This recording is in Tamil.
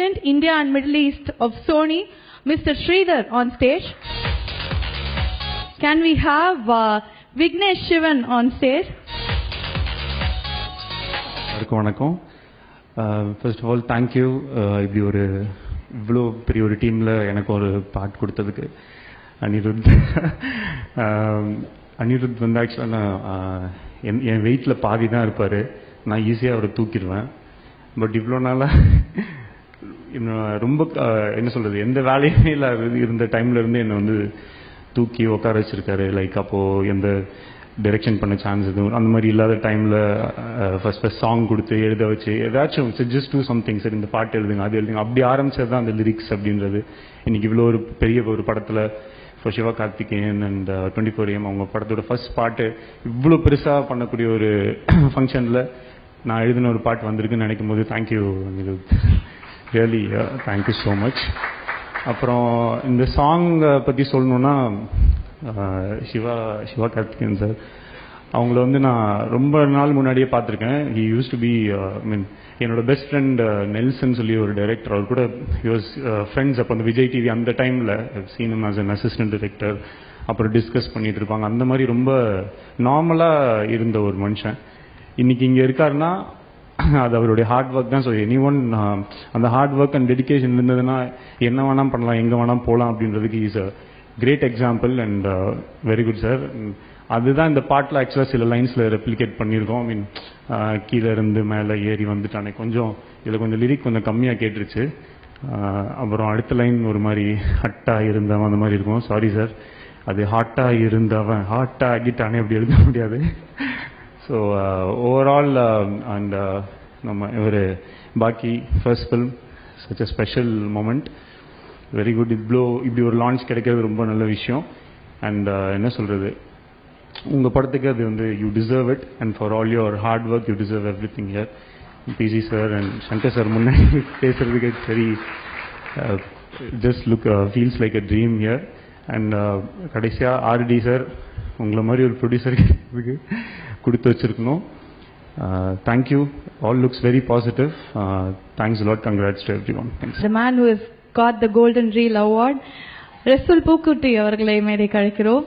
President, India and Middle East of Sony, Mr. Sridhar on stage. Can we have Vignesh Shivan on stage? வணக்கம். First of all thank you. இப்படி ஒரு இவ்வளோ பெரிய ஒரு டீமில் எனக்கு ஒரு பார்ட் கொடுத்ததுக்கு. அனிருத் வந்து ஆக்சுவலாக நான் என் வெயிட்டில் பாதி தான் இருப்பார். நான் ஈஸியாக அவரை தூக்கிடுவேன். பட் இவ்வளோ நாளாக ரொம்ப என்ன சொல்கிறது, எந்த வேலையுமே இல்லை இருந்த டைம்லேருந்து என்னை வந்து தூக்கி உட்கார வச்சுருக்காரு. லைக் அப்போது எந்த டைரெக்ஷன் பண்ண சான்ஸ் எதுவும் அந்த மாதிரி இல்லாத டைமில் ஃபர்ஸ்ட் சாங் கொடுத்து எழுத வச்சு ஏதாச்சும் ஜஸ்ட் டூ சம்திங், சார் இந்த பாட்டு எழுதுங்க அது எழுதுங்க, அப்படி ஆரம்பிச்சது தான் அந்த லிரிக்ஸ் அப்படின்றது. இன்றைக்கி இவ்வளோ ஒரு பெரிய ஒரு படத்தில் for Siva Karthikeyan and 24AM அவங்க படத்தோட ஃபர்ஸ்ட் பாட்டு இவ்வளோ பெருசாக பண்ணக்கூடிய ஒரு ஃபங்க்ஷனில் நான் எழுதின ஒரு பாட்டு வந்திருக்குன்னு நினைக்கும் போது thank you Anirudh, really thank you so much. அப்புறம் இந்த சாங்கை பற்றி சொல்லணுன்னா சிவா கார்த்திகேயன் சார் அவங்கள வந்து நான் ரொம்ப நாள் முன்னாடியே பார்த்துருக்கேன். ஹி யூஸ் டு பி மீன் என்னோட பெஸ்ட் ஃப்ரெண்ட் நெல்சன் சொல்லி ஒரு டைரக்டர், அவர் கூட ஃப்ரெண்ட்ஸ். அப்போ அந்த விஜய் டிவி அந்த டைமில் சீனம் ஆஸ் அன் அசிஸ்டன்ட் டைரக்டர், அப்புறம் டிஸ்கஸ் பண்ணிட்டு இருப்பாங்க. அந்த மாதிரி ரொம்ப நார்மலாக இருந்த ஒரு மனுஷன் இன்னைக்கு இங்கே இருக்காருன்னா அது அவருடைய ஹார்ட் ஒர்க் தான். ஸோ எனி ஒன் அந்த ஹார்ட் ஒர்க் அண்ட் டெடிக்கேஷன் இருந்ததுன்னா என்ன வேணால் பண்ணலாம், எங்கே வேணால் போகலாம் அப்படின்றதுக்கு is a great example and very good sir. அதுதான் இந்த பாட்டில் ஆக்சுவலாக சில லைன்ஸில் ரெப்ளிகேட் பண்ணியிருக்கோம். ஐ மீன் கீழே இருந்து மேலே ஏறி வந்துட்டானே, கொஞ்சம் இதில் கொஞ்சம் லிரிக் கொஞ்சம் கம்மியாக கேட்டுருச்சு. அப்புறம் அடுத்த லைன் ஒரு மாதிரி ஹட்டாக இருந்தவன் அந்த மாதிரி இருக்கும். சாரி சார், அது ஹாட்டாக இருந்தவன் ஹாட்டாக ஆகிட்டானே அப்படி எழுத முடியாது. ஸோ ஓவரால் அண்ட் நம்ம ஒரு பாக்கி first film such a special moment, very good. இப்படி ஒரு லான்ச் கிடைக்கிறது ரொம்ப நல்ல விஷயம். அண்ட் என்ன சொல்கிறது, உங்கள் படத்துக்கு அது வந்து you deserve it and for all your hard work you deserve everything here. PG sir and Shankar sir முன்னாடி பேசுகிறதுக்கு it's very just look feels like a dream here. And கடைசியாக ஆர்டி சார் உங்களை மாதிரி ஒரு ப்ரொடியூசருக்கு கொடுத்து வச்சுருக்கணும். Thank you, all looks very positive. Thanks lot, congrats to everyone. The man who has got the Golden Reel Award, Rasul Pukutti அவர்களை மேடை கழிக்கிறோம்.